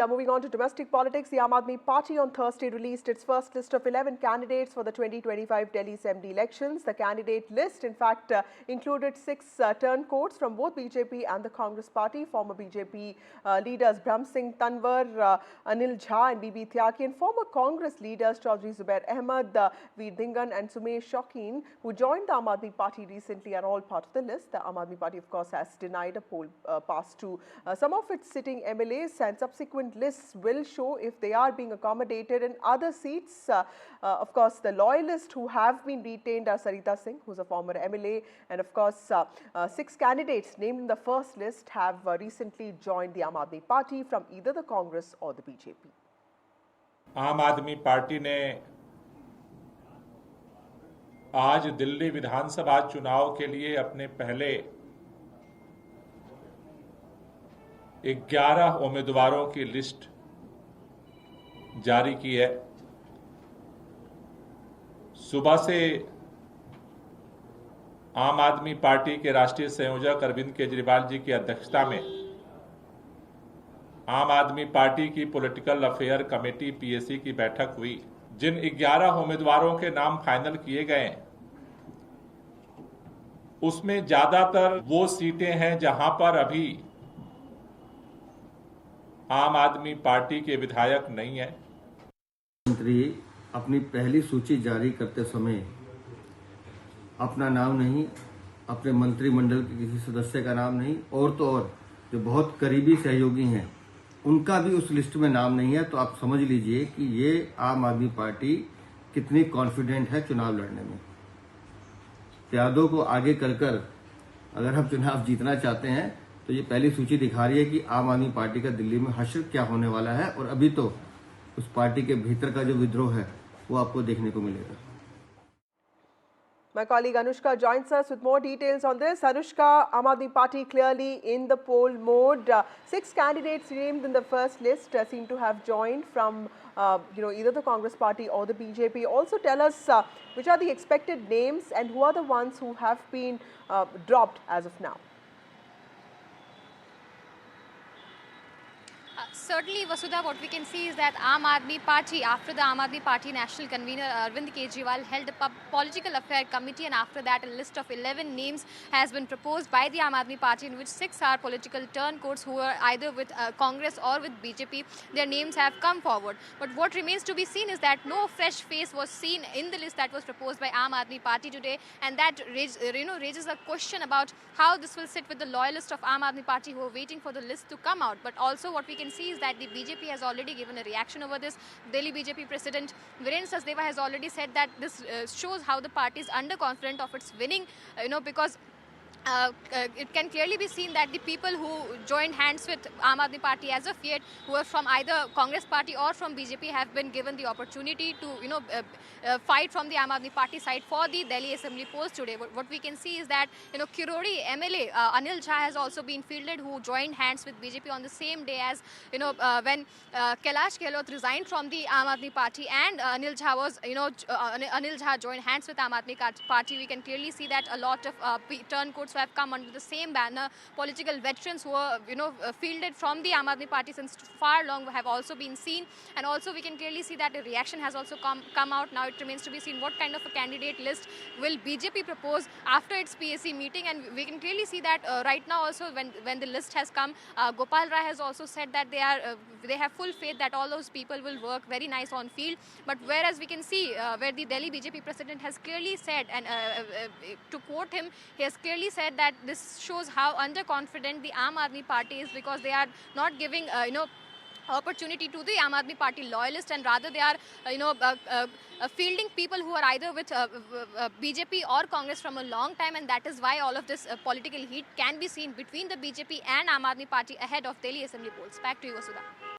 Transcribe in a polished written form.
Now moving on to domestic politics, the Aam Aadmi Party on Thursday released its first list of 11 candidates for the 2025 Delhi Assembly elections. The candidate list, in fact, included 6 turncoats from both BJP and the Congress Party. Former BJP leaders Brahm Singh Tanwar, Anil Jha and BB Tyagi, and former Congress leaders Chaudhry Zubair Ahmed, Veer Dhingan and Sumesh Shaukin, who joined the Aam Aadmi Party recently, are all part of the list. The Aam Aadmi Party, of course, has denied a poll pass to some of its sitting MLAs, and subsequent lists will show if they are being accommodated in other seats. Of course, the loyalists who have been retained are Sarita Singh, who's a former MLA, and of course, 6 candidates named in the first list have recently joined the Aam Aadmi Party from either the Congress or the BJP. आम आदमी party ने आज दिल्ली विधानसभा चुनाव के लिए अपने पहले 11 उम्मीदवारों की लिस्ट जारी की है। सुबह से आम आदमी पार्टी के राष्ट्रीय संयोजक अरविंद केजरीवाल जी की अध्यक्षता में आम आदमी पार्टी की पॉलिटिकल अफेयर कमेटी पीएसी की बैठक हुई। जिन 11 उम्मीदवारों के नाम फाइनल किए गए उसमें ज्यादातर वो सीटें हैं जहां पर अभी आम आदमी पार्टी के विधायक नहीं है। मंत्री अपनी पहली सूची जारी करते समय अपना नाम नहीं, अपने मंत्रिमंडल के किसी सदस्य का नाम नहीं, और तो और जो बहुत करीबी सहयोगी हैं उनका भी उस लिस्ट में नाम नहीं है। तो आप समझ लीजिए कि ये आम आदमी पार्टी कितनी कॉन्फिडेंट है चुनाव लड़ने में। यादों को आगे कर अगर हम चुनाव जीतना चाहते हैं तो ये पहली सूची दिखा रही है कि आम आदमी पार्टी का दिल्ली में हश्र क्या होने वाला है, और अभी तो उस पार्टी के भीतर का जो विद्रोह है वो आपको देखने को मिलेगा। My colleague Anushka joins us with more details on this. Anushka, Aam Aadmi Party clearly in the poll mode. 6 candidates named in the first list seem to have joined from either the Congress Party or the BJP. Also tell us which are the expected names and who are the ones who have been dropped as of now. Certainly, Vasudha, what we can see is that Aam Aadmi Party, after the Aam Aadmi Party National Convener Arvind Kejriwal held a political affair committee, and after that a list of 11 names has been proposed by the Aam Aadmi Party, in which 6 are political turncoats who are either with Congress or with BJP. Their names have come forward. But what remains to be seen is that no fresh face was seen in the list that was proposed by Aam Aadmi Party today, and that raises a question about how this will sit with the loyalists of Aam Aadmi Party who are waiting for the list to come out. But also what we can see is that the BJP has already given a reaction over this. Delhi BJP President Virendra Sachdeva has already said that this shows how the party is underconfident of its winning, because it can clearly be seen that the people who joined hands with Aam Aadmi Party as of yet, who are from either Congress Party or from BJP, have been given the opportunity to fight from the Aam Aadmi Party side for the Delhi Assembly polls today. What we can see is that Kirori MLA Anil Jha has also been fielded, who joined hands with BJP on the same day as when Kailash Gehlot resigned from the Aam Aadmi Party, and Anil Jha joined hands with Aam Aadmi Party. We can clearly see that a lot of turncoats who have come under the same banner, political veterans who are fielded from the Aam Aadmi Party since far long, have also been seen. And also we can clearly see that a reaction has also come out. Now it remains to be seen what kind of a candidate list will BJP propose after its PAC meeting. And we can clearly see that right now also, when the list has come, Gopal Rai has also said that they have full faith that all those people will work very nice on field. But whereas we can see where the Delhi BJP president has clearly said, and to quote him, he has clearly said that this shows how underconfident the Aam Aadmi Party is, because they are not giving opportunity to the Aam Aadmi Party loyalists, and rather they are fielding people who are either with BJP or Congress from a long time, and that is why all of this political heat can be seen between the BJP and Aam Aadmi Party ahead of Delhi Assembly polls. Back to you, Vasudha.